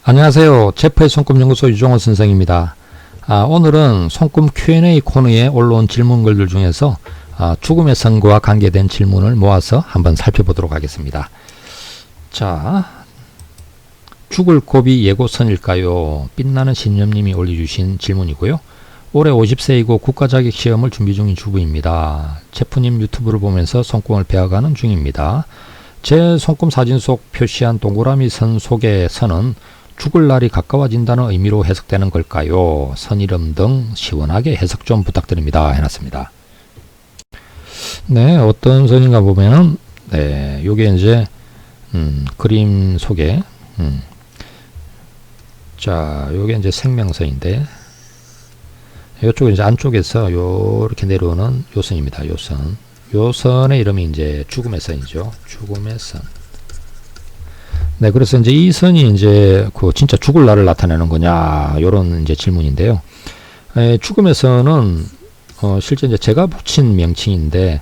안녕하세요. 제프의 손금연구소 유종호 선생입니다. 오늘은 손금 Q&A 코너에 올라온 질문글들 중에서 죽음의 선과 관계된 질문을 모아서 한번 살펴보도록 하겠습니다. 자, 죽을 곱이 예고선일까요? 빛나는 신념님이 올려주신 질문이고요. 올해 50세이고 국가자격시험을 준비 중인 주부입니다. 제프님 유튜브를 보면서 손금을 배워가는 중입니다. 제 손금 사진 속 표시한 동그라미 선 속의 선은 죽을 날이 가까워진다는 의미로 해석되는 걸까요? 선 이름 등 시원하게 해석 좀 부탁드립니다. 해놨습니다. 네, 어떤 선인가 보면은, 네, 요게 이제, 그림 속에, 자, 요게 이제 생명선인데, 요쪽은 이제 안쪽에서 요렇게 내려오는 요 선입니다. 요 선. 요 선의 이름이 이제 죽음의 선이죠. 죽음의 선. 네, 그래서 이제 이 선이 이제 그 진짜 죽을 날을 나타내는 거냐, 요런 이제 질문인데요. 죽음의 선은 실제 이제 제가 붙인 명칭인데,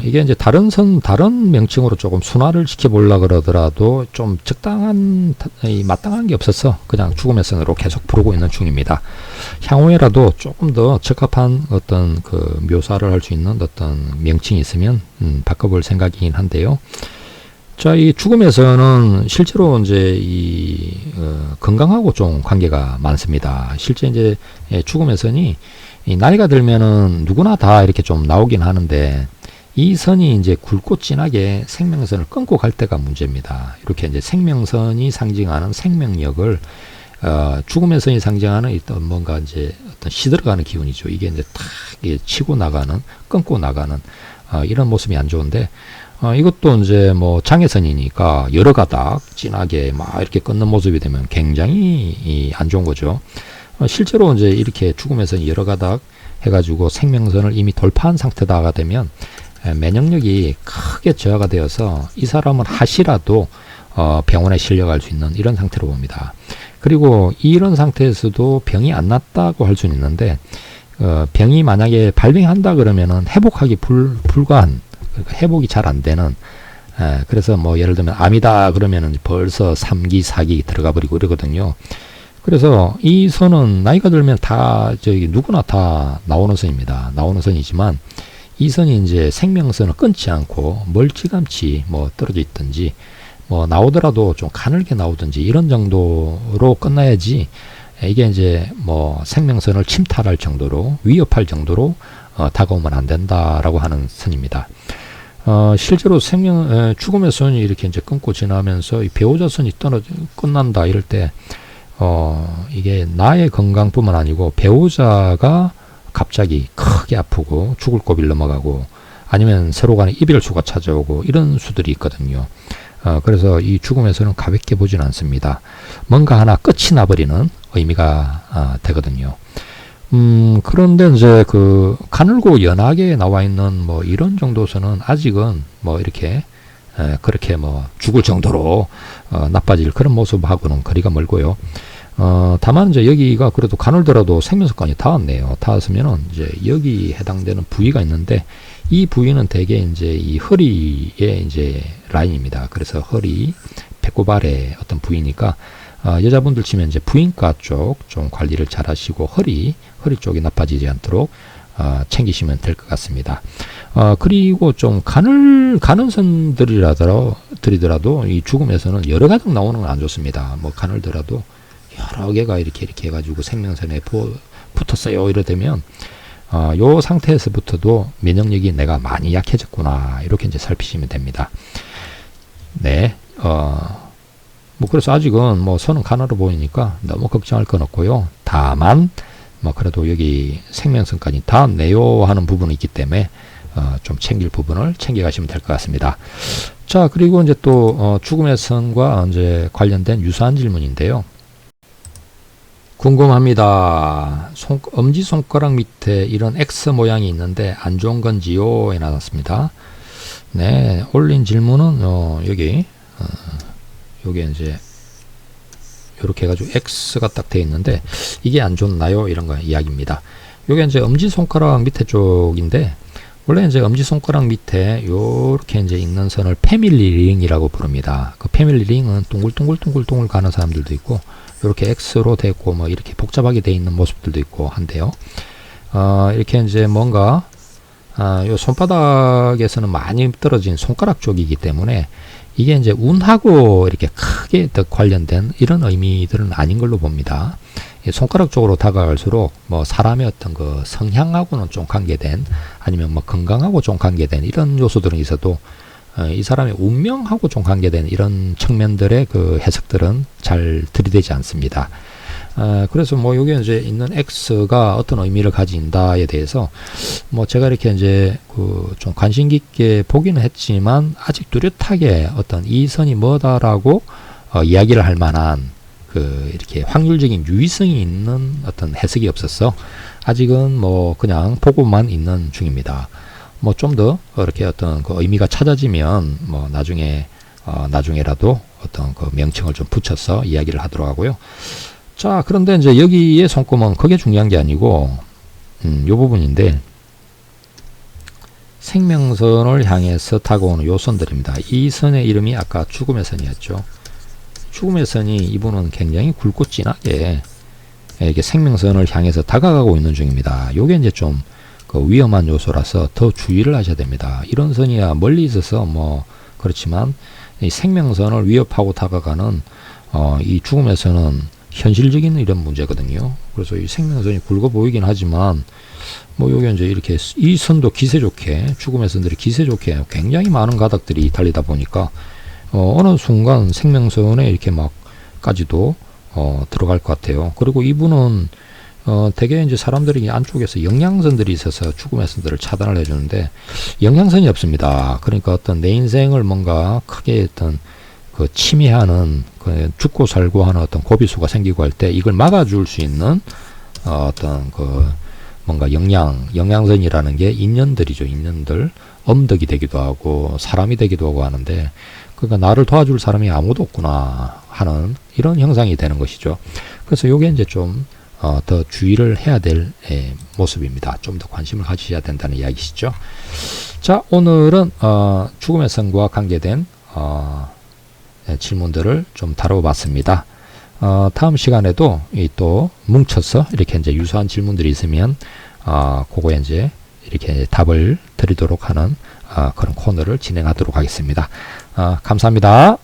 이게 이제 다른 명칭으로 조금 순화를 시켜보려고 그러더라도 좀 마땅한 게 없어서 그냥 죽음의 선으로 계속 부르고 있는 중입니다. 향후에라도 조금 더 적합한 어떤 그 묘사를 할 수 있는 어떤 명칭이 있으면 바꿔볼 생각이긴 한데요. 자, 이 죽음에서는 실제로 이제 건강하고 좀 관계가 많습니다. 실제 이제 죽음의 선이 나이가 들면은 누구나 다 이렇게 좀 나오긴 하는데, 이 선이 이제 굵고 진하게 생명선을 끊고 갈 때가 문제입니다. 이렇게 이제 생명선이 상징하는 생명력을 죽음의 선이 상징하는 어떤 뭔가 이제 어떤 시들어가는 기운이죠. 이게 이제 탁 치고 나가는, 끊고 나가는 이런 모습이 안 좋은데, 이것도 이제 뭐 장애선이니까 여러 가닥 진하게 막 이렇게 끊는 모습이 되면 굉장히 안 좋은 거죠. 실제로 이제 이렇게 죽음의 선이 여러 가닥 해가지고 생명선을 이미 돌파한 상태다가 되면 면역력이 크게 저하가 되어서 이 사람은 하시라도 병원에 실려갈 수 있는 이런 상태로 봅니다. 그리고 이런 상태에서도 병이 안 났다고 할 수는 있는데, 병이 만약에 발병한다 그러면은 회복하기 불가한, 그러니까 회복이 잘 안 되는, 그래서 뭐 예를 들면 암이다 그러면은 벌써 3기, 4기 들어가 버리고 이러거든요. 그래서 이 선은 나이가 들면 다 누구나 다 나오는 선입니다. 나오는 선이지만 이 선이 이제 생명선을 끊지 않고 멀찌감치 뭐 떨어져 있든지 뭐 나오더라도 좀 가늘게 나오든지 이런 정도로 끝나야지, 이게 이제 뭐 생명선을 침탈할 정도로, 위협할 정도로 다가오면 안 된다라고 하는 선입니다. 실제로 죽음의 선이 이렇게 이제 끊고 지나면서 이 배우자 선이 끝난다 이럴 때, 이게 나의 건강뿐만 아니고 배우자가 갑자기 크게 아프고 죽을 고비를 넘어가고, 아니면 서로 간에 이별수가 찾아오고 이런 수들이 있거든요. 그래서 이 죽음에서는 가볍게 보진 않습니다. 뭔가 하나 끝이 나버리는 의미가 되거든요. 그런데 이제 그 가늘고 연하게 나와 있는 뭐 이런 정도서는 아직은 뭐 이렇게 그렇게 뭐 죽을 정도로 나빠질 그런 모습하고는 거리가 멀고요. 다만 이제 여기가 그래도 가늘더라도 생명선까지 닿았네요. 닿았으면은 이제 여기 해당되는 부위가 있는데, 이 부위는 대개 이제 이 허리의 이제 라인입니다. 그래서 허리, 배꼽 아래 어떤 부위니까, 여자분들 치면 이제 부인과 쪽 좀 관리를 잘 하시고 허리 쪽이 나빠지지 않도록 챙기시면 될 것 같습니다. 그리고 좀 가는 선들이라도 이 죽음에서는 여러 가닥 나오는 건 안 좋습니다. 뭐 가늘더라도 여러 개가 이렇게 해가지고 생명선에 붙었어요. 이러되면 요 상태에서부터도 면역력이 내가 많이 약해졌구나, 이렇게 이제 살피시면 됩니다. 네, 뭐 그래서 아직은 뭐 선은 가늘어 보이니까 너무 걱정할 건 없고요. 다만 뭐 그래도 여기 생명선까지 닿았네요 하는 부분이 있기 때문에 좀 챙길 부분을 챙겨가시면 될 것 같습니다. 자, 그리고 이제 또 죽음의 선과 이제 관련된 유사한 질문인데요. 궁금합니다. 엄지손가락 밑에 이런 X 모양이 있는데 안 좋은 건지요? 해놨습니다. 네, 올린 질문은 여기 요게 이제 이렇게 해가지고 X가 딱 되어 있는데, 이게 안 좋나요? 이런 거 이야기입니다. 요게 이제 엄지손가락 밑에 쪽인데, 원래 이제 엄지손가락 밑에 요렇게 이제 있는 선을 패밀리 링이라고 부릅니다. 그 패밀리 링은 둥글둥글둥글둥글 가는 사람들도 있고, 이렇게 X로 되고 뭐 이렇게 복잡하게 돼 있는 모습들도 있고 한데요. 이렇게 이제 뭔가 요 손바닥에서는 많이 떨어진 손가락 쪽이기 때문에 이게 이제 운하고 이렇게 크게 관련된 이런 의미들은 아닌 걸로 봅니다. 손가락 쪽으로 다가갈수록 뭐 사람의 어떤 그 성향하고는 좀 관계된, 아니면 뭐 건강하고 좀 관계된 이런 요소들은 있어도 이 사람의 운명하고 좀 관계된 이런 측면들의 그 해석들은 잘 들이대지 않습니다. 그래서 뭐 여기 이제 있는 X가 어떤 의미를 가진다에 대해서 뭐 제가 이렇게 이제 그 좀 관심 깊게 보기는 했지만 아직 뚜렷하게 어떤 이 선이 뭐다라고 이야기를 할 만한 그 이렇게 확률적인 유의성이 있는 어떤 해석이 없었어. 아직은 뭐 그냥 보고만 있는 중입니다. 뭐 좀 더 이렇게 어떤 그 의미가 찾아지면 뭐 나중에라도 어떤 그 명칭을 좀 붙여서 이야기를 하도록 하고요. 자, 그런데 이제 여기에 손금은 그게 중요한 게 아니고 요 부분인데, 생명선을 향해서 다가오는 요 선들입니다. 이 선의 이름이 아까 죽음의 선이었죠. 죽음의 선이 이분은 굉장히 굵고 진하게 이게 생명선을 향해서 다가가고 있는 중입니다. 요게 이제 좀 그 위험한 요소라서 더 주의를 하셔야 됩니다. 이런 선이야 멀리 있어서 뭐 그렇지만 이 생명선을 위협하고 다가가는 이 죽음의 선은 현실적인 이런 문제거든요. 그래서 이 생명선이 굵어 보이긴 하지만 뭐 요게 이제 이렇게 이 선도 기세 좋게, 죽음의 선들이 기세 좋게 굉장히 많은 가닥들이 달리다 보니까 어느 순간 생명선에 이렇게 막까지도 들어갈 것 같아요. 그리고 이분은 되게 이제 사람들이 안쪽에서 영양선들이 있어서 죽음의 선들을 차단을 해주는데 영양선이 없습니다. 그러니까 어떤 내 인생을 뭔가 크게 어떤 그 침해하는, 그 죽고 살고 하는 어떤 고비수가 생기고 할 때 이걸 막아줄 수 있는 어떤 그 뭔가 영양선이라는 게 인연들이죠. 인연들, 엄덕이 되기도 하고 사람이 되기도 하고 하는데, 그러니까 나를 도와줄 사람이 아무도 없구나 하는 이런 형상이 되는 것이죠. 그래서 요게 이제 좀 더 주의를 해야 될 모습입니다. 좀 더 관심을 가지셔야 된다는 이야기시죠. 자, 오늘은 죽음의 선과 관계된 질문들을 좀 다뤄봤습니다. 다음 시간에도 또 뭉쳐서 이렇게 이제 유사한 질문들이 있으면 그거에 이제 이렇게 답을 드리도록 하는 그런 코너를 진행하도록 하겠습니다. 감사합니다.